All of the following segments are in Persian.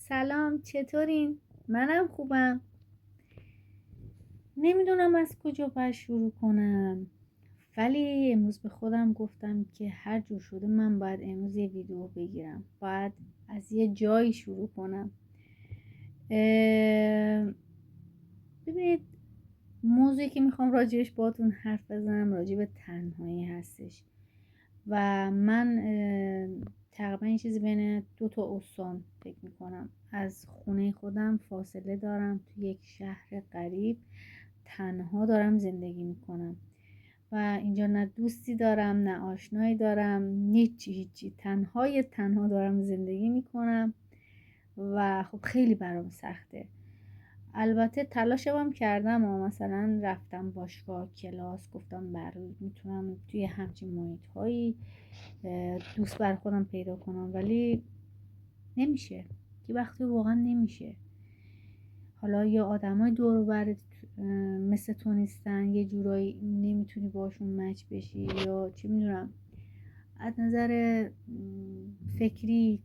سلام، چطورین؟ منم خوبم. نمیدونم از کجا باید شروع کنم، ولی امروز به خودم گفتم که هر جور شده من باید امروز یه ویدیو بگیرم. باید از یه جایی شروع کنم. ببینید، موضوعی که میخوام راجبش باهاتون حرف بزنم راجب تنهایی هستش و من تقریبا یه چیزی بین 2 استان فکر میکنم از خونه خودم فاصله دارم، تو یک شهر غریب تنها دارم زندگی میکنم و اینجا نه دوستی دارم نه آشنایی دارم، هیچی تنها دارم زندگی میکنم و خب خیلی برام سخته. البته تلاشم هم کردم و مثلا رفتم باشگاه، کلاس، گفتم برای میتونم توی همچین محیط هایی دوست بر خودم پیدا کنم، ولی نمیشه. یه وقتی واقعا نمیشه. حالا یا آدمای دور و برت مثل تو نیستن، یه جورایی نمیتونی باشون مچ بشی، یا چی میدونم از نظر فکری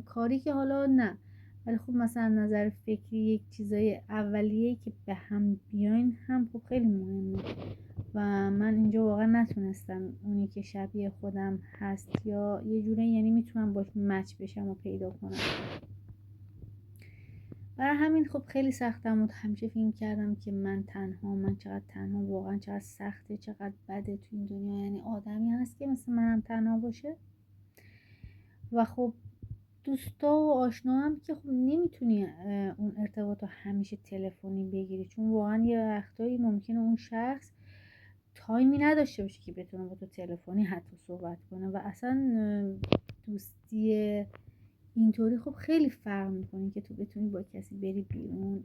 کاری که حالا نه، ولی خب مثلا از نظر فکری یک چیزای اولیه‌ای که به هم بیاین هم خب خیلی مهمه و من اینجا واقعا نتونستم اونی که شبیه خودم هست یا یه جوری یعنی میتونم باش مچ بشم و پیدا کنم. برای همین خب خیلی سختم و همیشه فکر کردم که من چقدر تنها، واقعا چقدر سخته، چقدر بده تو این دنیا. یعنی آدمی هست که مثل منم تنها باشه؟ و خب دوستا و آشنا هم که خب نمیتونی اون ارتباط رو همیشه تلفنی بگیری، چون واقعا یه وقتایی ممکنه اون شخص تایمی نداشته باشه که بتونه با تو تلفنی حتی صحبت کنه و اصلا دوستی اینطوری خب خیلی فرق میکنه که تو بتونی با کسی بری بیرون،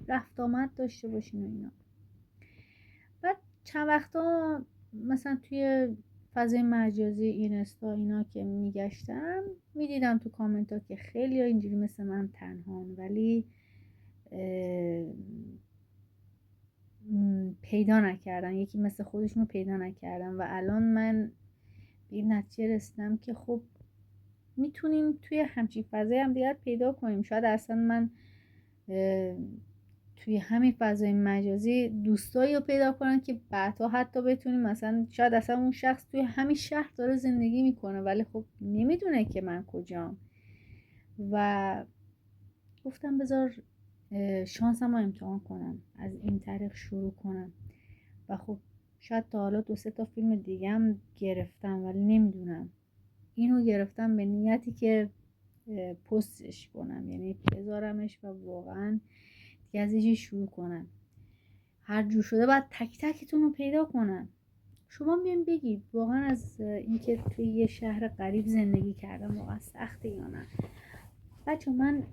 رفت آمد داشته باشین و اینا. بعد چند وقتا مثلا توی فضای مجازی اینستا اینا که میگشتم میدیدم تو کامنت ها که خیلی ها اینجوری مثل من تنهان، ولی پیدا نکردن، یکی مثل خودشونو پیدا نکردن و الان من به این نتیجه رسیدم که خب میتونیم توی همچین فضای هم دیگر پیدا کنیم. شاید اصلا من توی همین فضای مجازی دوستایی رو پیدا کنم که بعدها حتی بتونیم مثلا شاید اصلا اون شخص توی همین شهر داره زندگی میکنه ولی خب نمیدونه که من کجام و گفتم بذار شانسم رو امتحان کنم، از این طریق شروع کنم و خب شاید تا حالا 2-3 فیلم دیگه هم گرفتم ولی نمیدونم، اینو گرفتم به نیتی که پستش کنم، یعنی بذارمش و واقعا دیگه ازش شروع کنم. هر جور شده باید تک تکتون رو پیدا کنم. شما بیاین بگید واقعا از اینکه توی یه شهر غریب زندگی کردم واقعا سخته یا نه؟ بچه من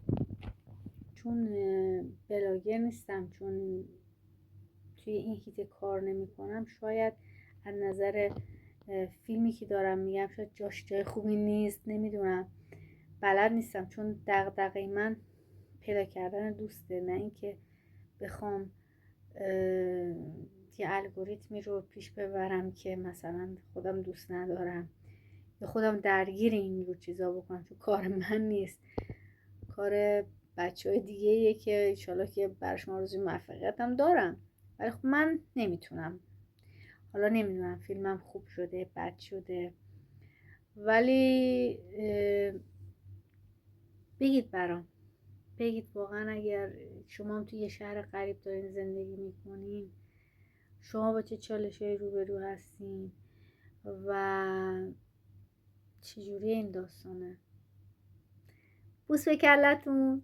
چون بلاگر نیستم، چون توی این هیته کار نمی کنم، شاید از نظر فیلمی که دارم میگم شاید جای خوبی نیست، نمیدونم، بلد نیستم، چون دغدغه من پیدا کردن دوسته، نه اینکه بخوام یه الگوریتمی رو پیش ببرم که مثلا خودم دوست ندارم یا خودم درگیر این رو چیزا بکنم، چون کار من نیست، کار بچه های دیگه ایه که انشالله که برشون آرزوی موفقیت هم دارم، ولی خب من نمیتونم. حالا نمیدونم فیلمم خوب شده بد شده، ولی بگید برام، بگید واقعا اگر شما هم توی یه شهر غریب دارین زندگی میکنین، شما با چه چالش‌هایی روبرو هستین و چجوری این داستانه. بوس به کلتون.